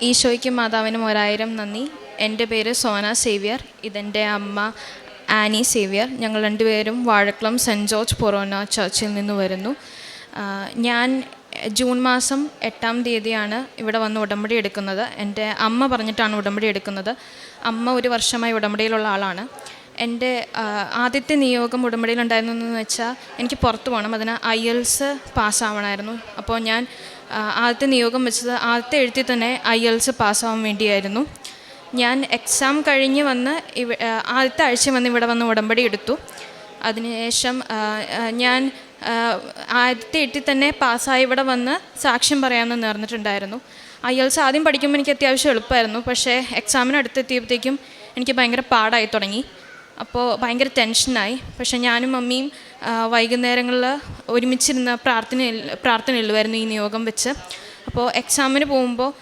ഈശോയ്ക്കും മാതാവിനും 1000 നന്ദി. എൻ്റെ പേര് സോന സേവ്യർ. ഇതെൻ്റെ അമ്മ ആനി സേവ്യർ. ഞങ്ങൾ രണ്ടുപേരും വാഴക്കുളം സെൻറ്റ് ജോർജ് ഫൊറോന ചർച്ചിൽ നിന്ന് വരുന്നു. ഞാൻ ജൂൺ മാസം 8-ാം തീയതിയാണ് ഇവിടെ വന്ന് ഉടമ്പടി എടുക്കുന്നത്. എൻ്റെ അമ്മ പറഞ്ഞിട്ടാണ് ഉടമ്പടി എടുക്കുന്നത്. അമ്മ 1 വർഷമായി ഉടമ്പടിയിലുള്ള ആളാണ്. എൻ്റെ ആദ്യത്തെ നിയോഗം ഉടമ്പടിയിലുണ്ടായിരുന്നതെന്ന് വെച്ചാൽ എനിക്ക് പുറത്ത് പോകണം, അതിന് IELTS പാസ്സാവണമായിരുന്നു. അപ്പോൾ ഞാൻ ആദ്യത്തെ നിയോഗം വെച്ചത് ആദ്യത്തെ എഴുത്തിൽ തന്നെ IELTS പാസ്സാവാൻ വേണ്ടിയായിരുന്നു. ഞാൻ എക്സാം കഴിഞ്ഞ് വന്ന് ആദ്യത്തെ ആഴ്ച വന്ന് ഇവിടെ വന്ന് ഉടമ്പടി എടുത്തു. അതിനുശേഷം ഞാൻ ആദ്യത്തെ എഴുത്തിൽ തന്നെ പാസ്സായി ഇവിടെ വന്ന് സാക്ഷ്യം പറയാമെന്ന് നേർന്നിട്ടുണ്ടായിരുന്നു. IELTS ആദ്യം പഠിക്കുമ്പോൾ എനിക്ക് അത്യാവശ്യം എളുപ്പമായിരുന്നു. പക്ഷേ എക്സാമിന് അടുത്തെത്തിയപ്പോഴത്തേക്കും എനിക്ക് ഭയങ്കര പാടായി തുടങ്ങി. അപ്പോൾ ഭയങ്കര ടെൻഷനായി. പക്ഷേ ഞാനും മമ്മിയും വൈകുന്നേരങ്ങളിൽ ഒരുമിച്ചിരുന്ന് പ്രാർത്ഥനയില്ലായിരുന്നു ഈ നിയോഗം വെച്ച്. അപ്പോൾ എക്സാമിന് പോകുമ്പോൾ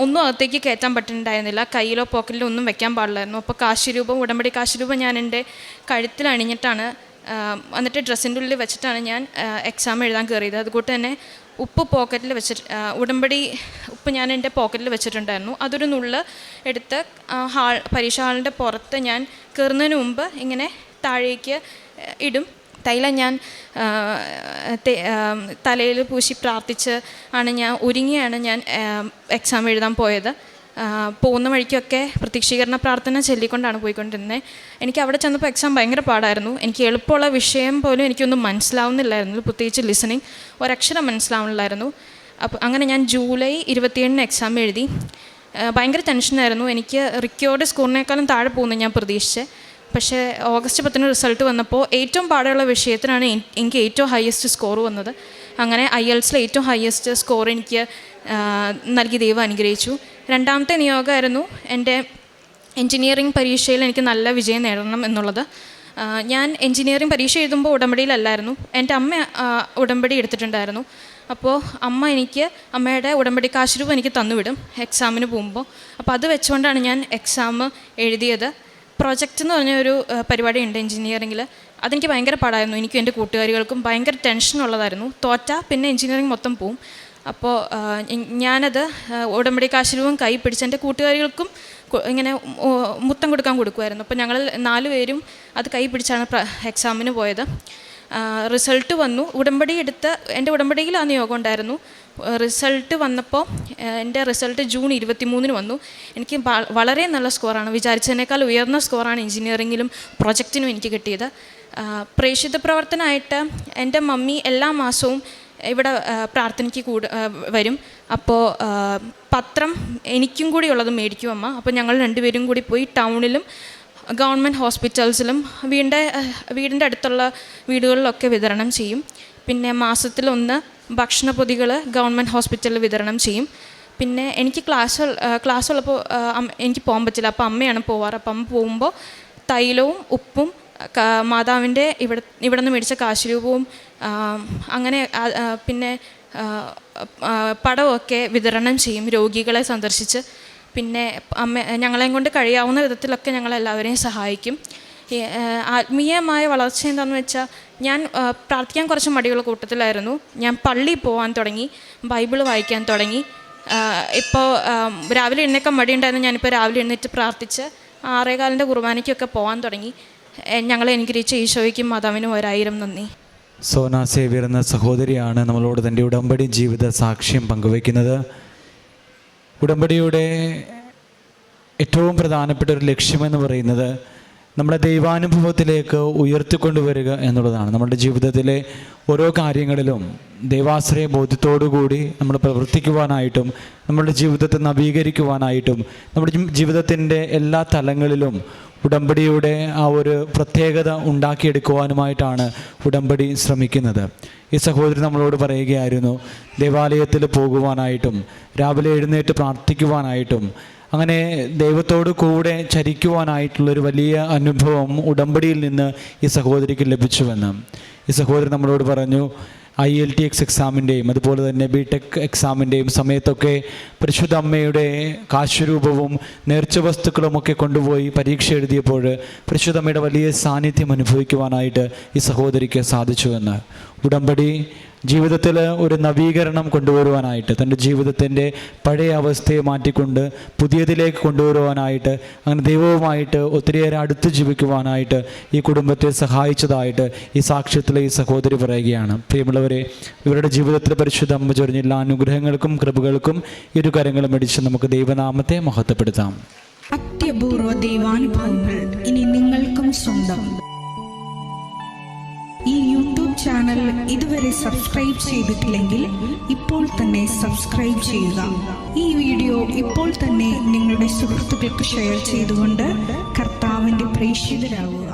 ഒന്നും അകത്തേക്ക് കയറ്റാൻ പറ്റുന്നുണ്ടായിരുന്നില്ല. കയ്യിലോ പോക്കറ്റിലോ ഒന്നും വെക്കാൻ പാടില്ലായിരുന്നു. അപ്പോൾ ഉടമ്പടി കാശുരൂപം ഞാൻ എൻ്റെ കഴുത്തിൽ അണിഞ്ഞിട്ടാണ്, എന്നിട്ട് ഡ്രസ്സിൻ്റെ ഉള്ളിൽ വെച്ചിട്ടാണ് ഞാൻ എക്സാം എഴുതാൻ കയറിയത്. അതുകൊണ്ട് തന്നെ ഉപ്പ് പോക്കറ്റിൽ വെച്ചിട്ട് ഉടമ്പടി ഉപ്പ് ഞാൻ എൻ്റെ പോക്കറ്റിൽ വെച്ചിട്ടുണ്ടായിരുന്നു. അതൊരു നുള്ള് എടുത്ത് പരീക്ഷാ ഹാളിൻ്റെ പുറത്ത് ഞാൻ കയറുന്നതിന് മുമ്പ് ഇങ്ങനെ താഴേക്ക് ഇടും. തൈലം ഞാൻ തലയിൽ പൂശി പ്രാർത്ഥിച്ച് ഒരുങ്ങിയാണ് ഞാൻ എക്സാം എഴുതാൻ പോയത്. പോകുന്ന വഴിക്കൊക്കെ പ്രത്യക്ഷീകരണ പ്രാർത്ഥന ചൊല്ലിക്കൊണ്ടാണ് പോയിക്കൊണ്ടിരുന്നത്. എനിക്ക് അവിടെ ചെന്നപ്പോൾ എക്സാം ഭയങ്കര പാടായിരുന്നു. എനിക്ക് എളുപ്പമുള്ള വിഷയം പോലും എനിക്കൊന്നും മനസ്സിലാവുന്നില്ലായിരുന്നു. പ്രത്യേകിച്ച് ലിസണിങ് ഒരക്ഷരം മനസ്സിലാവുന്നില്ലായിരുന്നു. അപ്പോൾ അങ്ങനെ ഞാൻ ജൂലൈ 27-ന് എക്സാം എഴുതി. ഭയങ്കര ടെൻഷനായിരുന്നു. എനിക്ക് റിക്കോർഡ് സ്കോറിനേക്കാളും താഴെ പോകുന്നു ഞാൻ പ്രതീക്ഷിച്ചത്. പക്ഷേ ഓഗസ്റ്റ് 10-ന് റിസൾട്ട് വന്നപ്പോൾ ഏറ്റവും പാടുള്ള വിഷയത്തിനാണ് എനിക്ക് ഏറ്റവും ഹയസ്റ്റ് സ്കോർ വന്നത്. അങ്ങനെ IELTS ഏറ്റവും ഹയസ്റ്റ് സ്കോർ എനിക്ക് നൽകി ദൈവം അനുഗ്രഹിച്ചു. 2-ാമത്തെ നിയോഗമായിരുന്നു എൻ്റെ എൻജിനീയറിംഗ് പരീക്ഷയിൽ എനിക്ക് നല്ല വിജയം നേടണം എന്നുള്ളത്. ഞാൻ എൻജിനീയറിംഗ് പരീക്ഷ എഴുതുമ്പോൾ ഉടമ്പടിയിലല്ലായിരുന്നു. എൻ്റെ അമ്മ ഉടമ്പടി എടുത്തിട്ടുണ്ടായിരുന്നു. അപ്പോൾ അമ്മയുടെ ഉടമ്പടി കാശുരൂപം എനിക്ക് തന്നുവിടും എക്സാമിന് പോകുമ്പോൾ. അപ്പോൾ അത് വെച്ചുകൊണ്ടാണ് ഞാൻ എക്സാം എഴുതിയത്. പ്രൊജക്റ്റ് എന്ന് പറഞ്ഞൊരു പരിപാടി ഉണ്ട് എൻജിനീയറിങ്ങിൽ. അതെനിക്ക് ഭയങ്കര പാടായിരുന്നു. എനിക്കും എൻ്റെ കൂട്ടുകാരികൾക്കും ഭയങ്കര ടെൻഷനുള്ളതായിരുന്നു. തോറ്റാൽ പിന്നെ എൻജിനീയറിംഗ് മൊത്തം പോവും. അപ്പോൾ ഞാനത് ഉടമ്പടി കാശുരൂപം കൈ പിടിച്ച് എൻ്റെ കൂട്ടുകാരികൾക്കും ഇങ്ങനെ മുത്തം കൊടുക്കുമായിരുന്നു. അപ്പോൾ ഞങ്ങൾ 4 പേരും അത് കൈ പിടിച്ചാണ് എക്സാമിന് പോയത്. റിസൾട്ട് വന്നു. എൻ്റെ ഉടമ്പടിയിൽ ആ നിയോഗം ഉണ്ടായിരുന്നു. റിസൾട്ട് വന്നപ്പോൾ എൻ്റെ റിസൾട്ട് ജൂൺ 23-ന് വന്നു. എനിക്ക് വളരെ നല്ല സ്കോറാണ്, വിചാരിച്ചതിനേക്കാൾ ഉയർന്ന സ്കോറാണ് എൻജിനീയറിങ്ങിലും പ്രൊജക്റ്റിനും എനിക്ക് കിട്ടിയത്. പ്രേക്ഷിത പ്രവർത്തനമായിട്ട് എൻ്റെ മമ്മി എല്ലാ മാസവും ഇവിടെ പ്രാർത്ഥനയ്ക്ക് വരും. അപ്പോൾ പത്രം എനിക്കും കൂടി ഉള്ളത് മേടിക്കും അമ്മ. അപ്പോൾ ഞങ്ങൾ 2 പേരും കൂടി പോയി ടൗണിലും ഗവൺമെൻറ് ഹോസ്പിറ്റൽസിലും വീടിൻ്റെ അടുത്തുള്ള വീടുകളിലൊക്കെ വിതരണം ചെയ്യും. പിന്നെ മാസത്തിലൊന്ന് ഭക്ഷണപ്പൊതികൾ ഗവൺമെൻറ് ഹോസ്പിറ്റലിൽ വിതരണം ചെയ്യും. പിന്നെ എനിക്ക് ക്ലാസ് ഉള്ളപ്പോൾ എനിക്ക് പോകാൻ പറ്റില്ല. അപ്പോൾ അമ്മയാണ് പോവാറ്. അപ്പം അമ്മ പോകുമ്പോൾ തൈലവും ഉപ്പും മാതാവിൻ്റെ ഇവിടെ നിന്ന് മേടിച്ച കാശുരൂപവും അങ്ങനെ പിന്നെ പടമൊക്കെ വിതരണം ചെയ്യും രോഗികളെ സന്ദർശിച്ച്. പിന്നെ ഞങ്ങളെയും കൊണ്ട് കഴിയാവുന്ന വിധത്തിലൊക്കെ ഞങ്ങളെല്ലാവരെയും സഹായിക്കും. ആത്മീയമായ വളർച്ച എന്താണെന്ന് വെച്ചാൽ ഞാൻ പ്രാർത്ഥിക്കാൻ കുറച്ച് മടിയുള്ള കൂട്ടത്തിലായിരുന്നു. ഞാൻ പള്ളിയിൽ പോകാൻ തുടങ്ങി, ബൈബിൾ വായിക്കാൻ തുടങ്ങി. ഇപ്പോൾ രാവിലെ എഴുന്നേക്കാൻ മടിയുണ്ടായിരുന്നു. ഞാനിപ്പോൾ രാവിലെ എഴുന്നേറ്റ് പ്രാർത്ഥിച്ച് 6:15 കുർബാനയ്ക്കൊക്കെ പോകാൻ തുടങ്ങി. ഞങ്ങളെ അനുഗ്രഹിച്ച ഈശോയ്ക്കും മാതാവിനും 1000 നന്ദി. സോന സേവ്യർ എന്ന സഹോദരിയാണ് നമ്മളോട് തൻ്റെ ഉടമ്പടി ജീവിത സാക്ഷ്യം പങ്കുവയ്ക്കുന്നത്. ഉടമ്പടിയുടെ ഏറ്റവും പ്രധാനപ്പെട്ട ഒരു ലക്ഷ്യമെന്ന് പറയുന്നത് നമ്മുടെ ദൈവാനുഭവത്തിലേക്ക് ഉയർത്തിക്കൊണ്ടുവരിക എന്നുള്ളതാണ്. നമ്മുടെ ജീവിതത്തിലെ ഓരോ കാര്യങ്ങളിലും ദൈവാശ്രയ ബോധ്യത്തോടുകൂടി നമ്മൾ പ്രവർത്തിക്കുവാനായിട്ടും നമ്മുടെ ജീവിതത്തെ നവീകരിക്കുവാനായിട്ടും നമ്മുടെ ജീവിതത്തിൻ്റെ എല്ലാ തലങ്ങളിലും ഉടമ്പടിയുടെ ആ ഒരു പ്രത്യേകത ഉണ്ടാക്കിയെടുക്കുവാനുമായിട്ടാണ് ഉടമ്പടി ശ്രമിക്കുന്നത്. ഈ സഹോദരി നമ്മളോട് പറയുകയായിരുന്നു, ദേവാലയത്തിൽ പോകുവാനായിട്ടും രാവിലെ എഴുന്നേറ്റ് പ്രാർത്ഥിക്കുവാനായിട്ടും അങ്ങനെ ദൈവത്തോട് കൂടെ ചരിക്കുവാനായിട്ടുള്ളൊരു വലിയ അനുഭവം ഉടമ്പടിയിൽ നിന്ന് ഈ സഹോദരിക്ക് ലഭിച്ചുവെന്ന്. ഈ സഹോദരി നമ്മളോട് പറഞ്ഞു, IELTS എക്സാമിൻ്റെയും അതുപോലെ തന്നെ BTech എക്സാമിൻ്റെയും സമയത്തൊക്കെ പരിശുദ്ധ അമ്മയുടെ കാശുരൂപവും നേർച്ച വസ്തുക്കളുമൊക്കെ കൊണ്ടുപോയി പരീക്ഷ എഴുതിയപ്പോൾ പരിശുദ്ധ അമ്മയുടെ വലിയ സാന്നിധ്യം അനുഭവിക്കുവാനായിട്ട് ഈ സഹോദരിക്ക് സാധിച്ചുവെന്ന്. ഉടമ്പടി ജീവിതത്തിൽ ഒരു നവീകരണം കൊണ്ടുവരുവാനായിട്ട്, തൻ്റെ ജീവിതത്തിൻ്റെ പഴയ അവസ്ഥയെ മാറ്റിക്കൊണ്ട് പുതിയതിലേക്ക് കൊണ്ടുവരുവാനായിട്ട്, അങ്ങനെ ദൈവവുമായിട്ട് ഒത്തിരിയേറെ അടുത്ത് ജീവിക്കുവാനായിട്ട് ഈ കുടുംബത്തെ സഹായിച്ചതായിട്ട് ഈ സാക്ഷ്യത്തിലെ ഈ സഹോദരി പറയുകയാണ്. പ്രിയമുള്ളവരെ, ഇവരുടെ ജീവിതത്തിൽ പരിശുദ്ധ അമ്മ ചൊരിഞ്ഞ എല്ലാ അനുഗ്രഹങ്ങൾക്കും കൃപകൾക്കും ഇരുകരങ്ങളും അടിച്ച് നമുക്ക് ദൈവനാമത്തെ മഹത്വപ്പെടുത്താം. അത്യപൂർവ ദൈവാനുഭവങ്ങൾ ഇനി നിങ്ങൾക്കും സ്വന്തം. ഈ യൂട്യൂബ് ചാനൽ ഇതുവരെ സബ്സ്ക്രൈബ് ചെയ്തിട്ടില്ലെങ്കിൽ ഇപ്പോൾ തന്നെ സബ്സ്ക്രൈബ് ചെയ്യുക. ഈ വീഡിയോ ഇപ്പോൾ തന്നെ നിങ്ങളുടെ സുഹൃത്തുക്കൾക്ക് ഷെയർ ചെയ്തുകൊണ്ട് കർത്താവിൻ്റെ പ്രേക്ഷിതരാകുക.